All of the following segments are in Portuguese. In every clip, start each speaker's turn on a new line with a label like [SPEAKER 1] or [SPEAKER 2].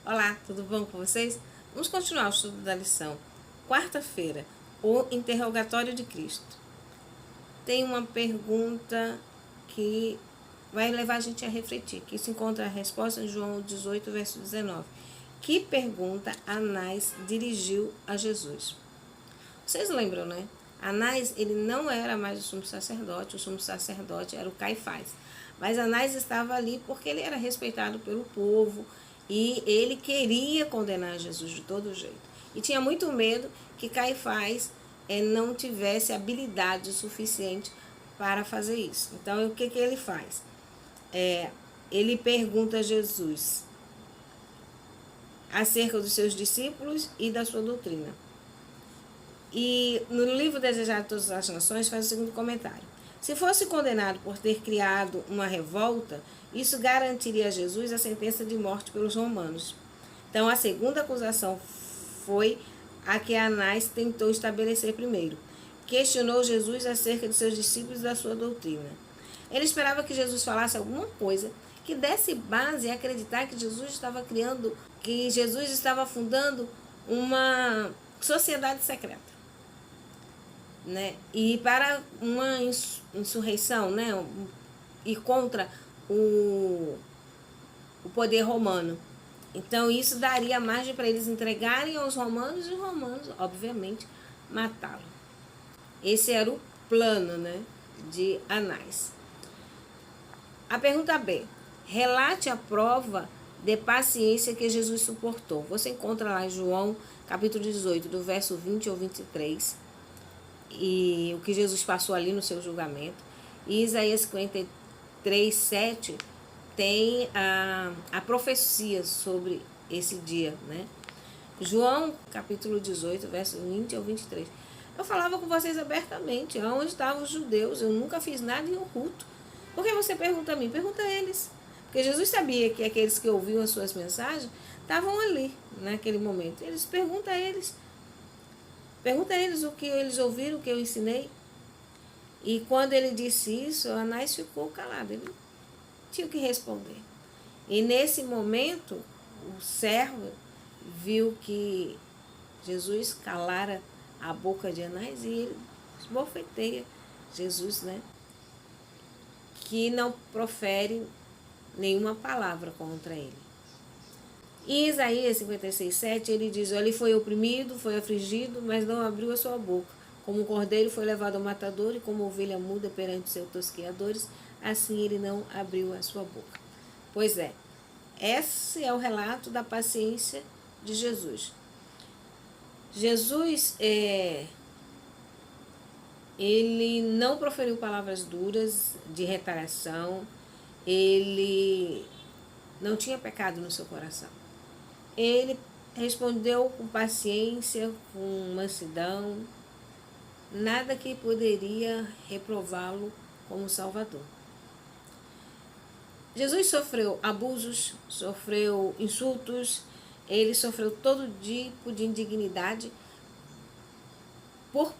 [SPEAKER 1] Olá, tudo bom com vocês? Vamos continuar o estudo da lição. Quarta-feira, o interrogatório de Cristo. Tem uma pergunta que vai levar a gente a refletir, que se encontra a resposta em João 18, verso 19. Que pergunta Anás dirigiu a Jesus? Vocês lembram, né? Anás, ele não era mais o sumo sacerdote era o Caifás. Mas Anás estava ali porque ele era respeitado pelo povo e ele queria condenar Jesus de todo jeito. E tinha muito medo que Caifás não tivesse habilidade suficiente para fazer isso. Então, o que ele faz? Ele pergunta a Jesus acerca dos seus discípulos e da sua doutrina. E no livro Desejado de Todas as Nações faz o seguinte comentário. Se fosse condenado por ter criado uma revolta, isso garantiria a Jesus a sentença de morte pelos romanos. Então, a segunda acusação foi a que Anás tentou estabelecer primeiro. Questionou Jesus acerca de seus discípulos e da sua doutrina. Ele esperava que Jesus falasse alguma coisa que desse base a acreditar que Jesus estava criando, que Jesus estava fundando uma sociedade secreta. Né? E para uma insurreição, né? E contra o poder romano. Então isso daria margem para eles entregarem aos romanos e os romanos, obviamente, matá-lo. Esse era o plano, né, de Anás. A pergunta B. Relate a prova de paciência que Jesus suportou. Você encontra lá em João, capítulo 18, do verso 20 ao 23. E o que Jesus passou ali no seu julgamento. E Isaías 53, 7 tem a profecia sobre esse dia, né? João, capítulo 18, verso 20 ao 23. Eu falava com vocês abertamente, onde estavam os judeus, eu nunca fiz nada em oculto. Por que você pergunta a mim? Pergunta a eles. Porque Jesus sabia que aqueles que ouviam as suas mensagens estavam ali, naquele momento. Eles perguntam a eles. Pergunta a eles o que eles ouviram, o que eu ensinei. E quando ele disse isso, Anás ficou calado. Ele tinha que responder. E nesse momento, o servo viu que Jesus calara a boca de Anás e ele esbofeteia Jesus, né? Que não profere nenhuma palavra contra ele. Em Isaías 56, 7, ele diz, ele foi oprimido, foi afligido, mas não abriu a sua boca. Como um cordeiro foi levado ao matador e como ovelha muda perante seus tosqueadores, assim ele não abriu a sua boca. Pois é, esse é o relato da paciência de Jesus. Jesus, ele não proferiu palavras duras de retaliação, ele não tinha pecado no seu coração. Ele respondeu com paciência, com mansidão, nada que poderia reprová-lo como Salvador. Jesus sofreu abusos, sofreu insultos, ele sofreu todo tipo de indignidade por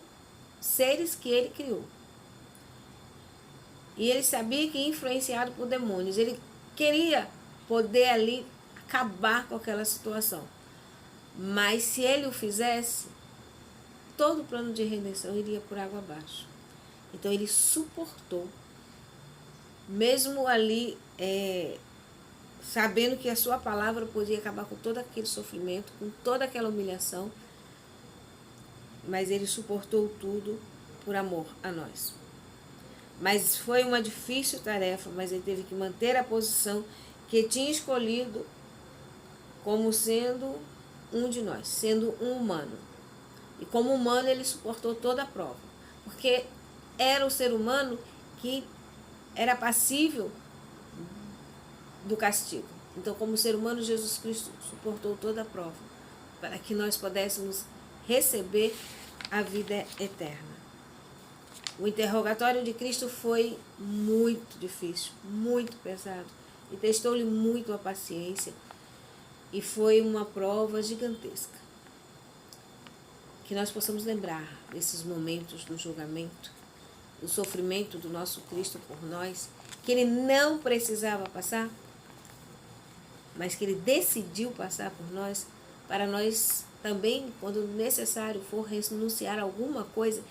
[SPEAKER 1] seres que ele criou. E ele sabia que, influenciado por demônios, ele queria poder ali acabar com aquela situação. Mas se ele o fizesse, todo o plano de redenção iria por água abaixo. Então ele suportou, mesmo ali sabendo que a sua palavra podia acabar com todo aquele sofrimento, com toda aquela humilhação, mas ele suportou tudo por amor a nós. Mas foi uma difícil tarefa, mas ele teve que manter a posição que tinha escolhido como sendo um de nós, sendo um humano. E como humano ele suportou toda a prova, porque era o ser humano que era passível do castigo. Então, como ser humano, Jesus Cristo suportou toda a prova, para que nós pudéssemos receber a vida eterna. O interrogatório de Cristo foi muito difícil, muito pesado, e testou-lhe muito a paciência, e foi uma prova gigantesca. Que nós possamos lembrar desses momentos do julgamento, do sofrimento do nosso Cristo por nós, que ele não precisava passar, mas que Ele decidiu passar por nós, para nós também, quando necessário for renunciar a alguma coisa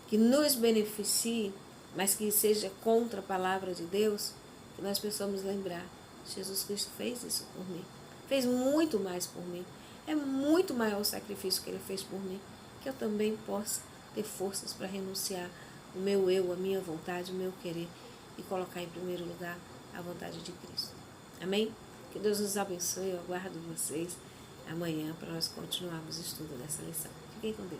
[SPEAKER 1] que nos beneficie, mas que seja contra a palavra de Deus, que nós possamos lembrar, Jesus Cristo fez isso por mim, fez muito mais por mim, é muito maior o sacrifício que Ele fez por mim, que eu também possa ter forças para renunciar o meu eu, a minha vontade, o meu querer e colocar em primeiro lugar a vontade de Cristo. Amém? Que Deus nos abençoe. Eu aguardo vocês amanhã para nós continuarmos o estudo dessa lição. Fiquem com Deus.